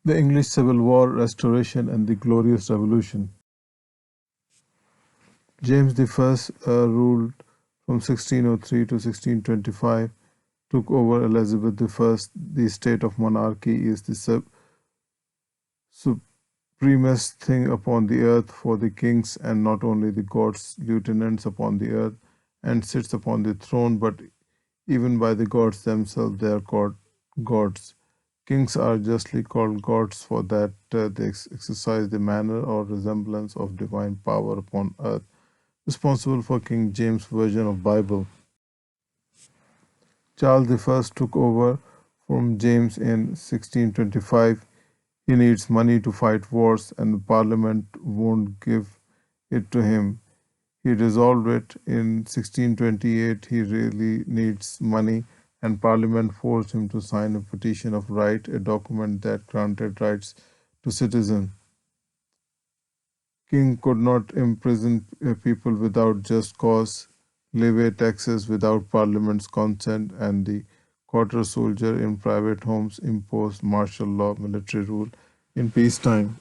The English Civil War, Restoration, and the Glorious Revolution. James I ruled from 1603 to 1625, took over Elizabeth I. The state of monarchy is the supremest thing upon the earth for the kings, and not only the gods' lieutenants upon the earth, and sits upon the throne, but even by the gods themselves they are called gods. Kings are justly called gods for that they exercise the manner or resemblance of divine power upon earth. Responsible for King James' version of Bible. Charles I took over from James in 1625. He needs money to fight wars, and the Parliament won't give it to him. He resolved it in 1628. He really needs money, and Parliament forced him to sign a petition of right, a document that granted rights to citizens. King could not imprison people without just cause, levy taxes without Parliament's consent, and the quarter soldier in private homes imposed martial law, military rule in peacetime.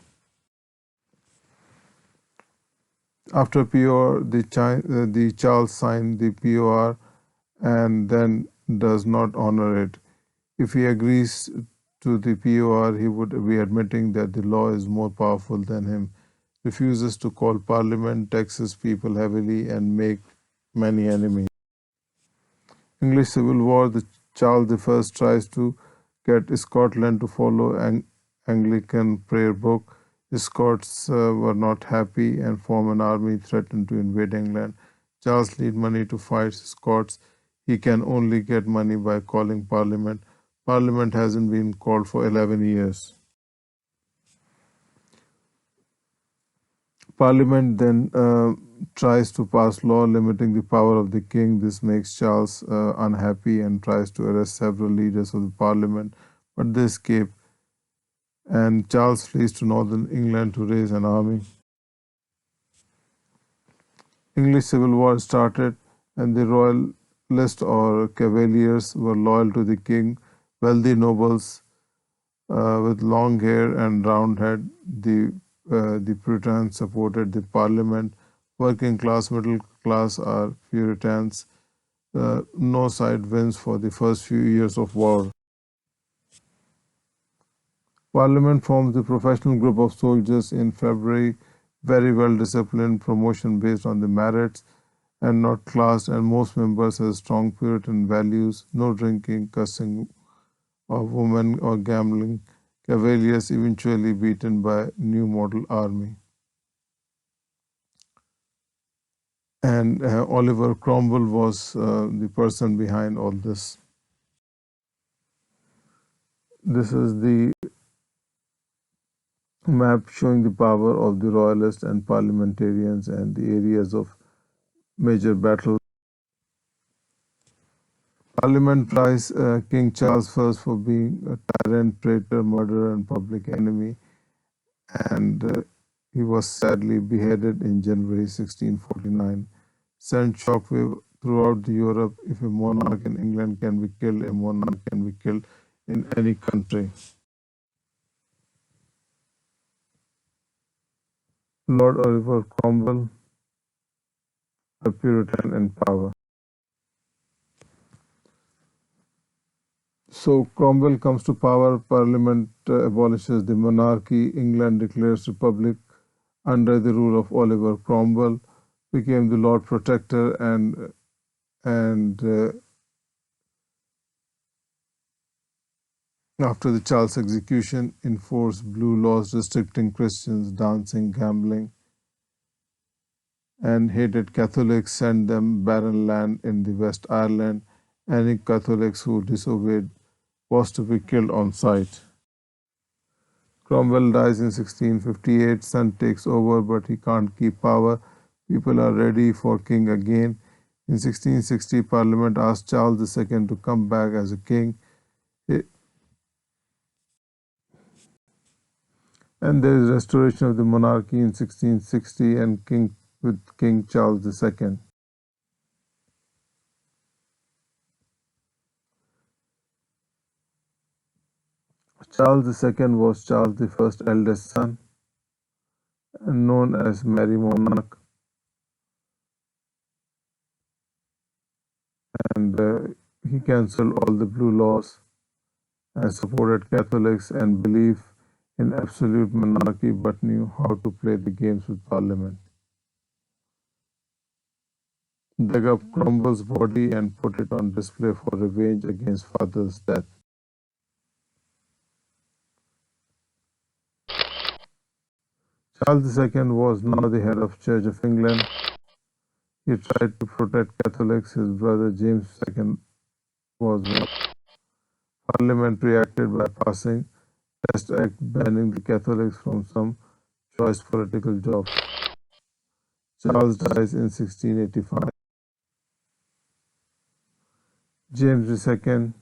After POR, the Charles signed the POR and then does not honor it. If he agrees to the POR, he would be admitting that the law is more powerful than him, refuses to call Parliament, taxes people heavily, and make many enemies. English Civil War, the Charles I tries to get Scotland to follow Anglican prayer book. The Scots were not happy and form an army threatened to invade England. Charles needs money to fight Scots. He can only get money by calling Parliament. Parliament hasn't been called for 11 years. Parliament then tries to pass law limiting the power of the king. This makes Charles unhappy and tries to arrest several leaders of the parliament, but they escape. And Charles flees to northern England to raise an army. English Civil War started, and the royalists or cavaliers were loyal to the king. Wealthy nobles with long hair and round head, the Puritans supported the parliament. Working class, middle class are Puritans. No side wins for the first few years of war. Parliament forms the professional group of soldiers in February, very well disciplined, promotion based on the merits and not class, and most members have strong Puritan values, no drinking, cussing of women or gambling. Cavaliers eventually beaten by new model army. And Oliver Cromwell was the person behind all this. This is the map showing the power of the royalists and parliamentarians and the areas of major battles. Parliament prized King Charles I for being a tyrant, traitor, murderer, and public enemy, and he was sadly beheaded in January 1649. Sent shockwave throughout the Europe. If a monarch in England can be killed, a monarch can be killed in any country. Lord Oliver Cromwell, a Puritan in power. So Cromwell comes to power, Parliament abolishes the monarchy, England declares republic under the rule of Oliver Cromwell, became the Lord Protector, and after the Charles execution, enforced blue laws restricting Christians, dancing, gambling, and hated Catholics, sent them barren land in the West Ireland. Any Catholics who disobeyed was to be killed on sight. Cromwell dies in 1658. Son takes over, but he can't keep power. People are ready for king again. In 1660, Parliament asked Charles II to come back as a king. And there is restoration of the monarchy in 1660 and with King Charles II. Charles II was Charles I's eldest son, known as Merry Monarch, and he cancelled all the blue laws and supported Catholics and believed in absolute monarchy but knew how to play the games with Parliament. Dug up Cromwell's body and put it on display for revenge against father's death. Charles II was now the head of Church of England. He tried to protect Catholics. His brother James II was not. Parliament reacted by passing Test Act banning the Catholics from some choice political jobs. Charles dies in 1685. James II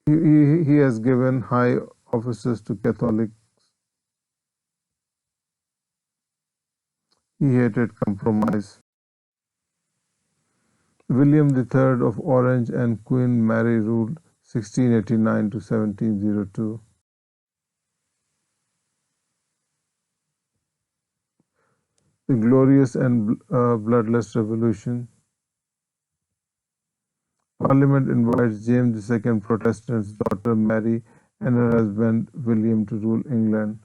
he has given high offices to Catholics. He hated compromise. William III of Orange and Queen Mary ruled 1689 to 1702. The Glorious and Bloodless Revolution. Parliament invites James II Protestant's daughter Mary and her husband William to rule England,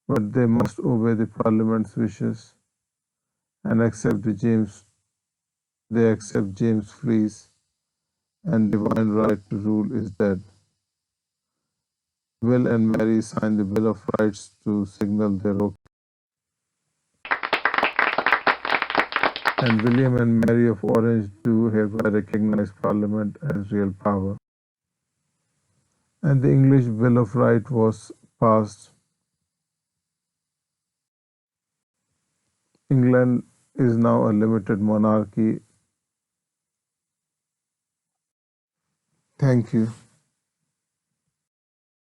but they must obey the Parliament's wishes and accept James. They accept James flees, and divine right to rule is dead. Will and Mary sign the Bill of Rights to signal their okay. And William and Mary of Orange do hereby recognize Parliament as real power. And the English Bill of Rights was passed. England is now a limited monarchy. Thank you.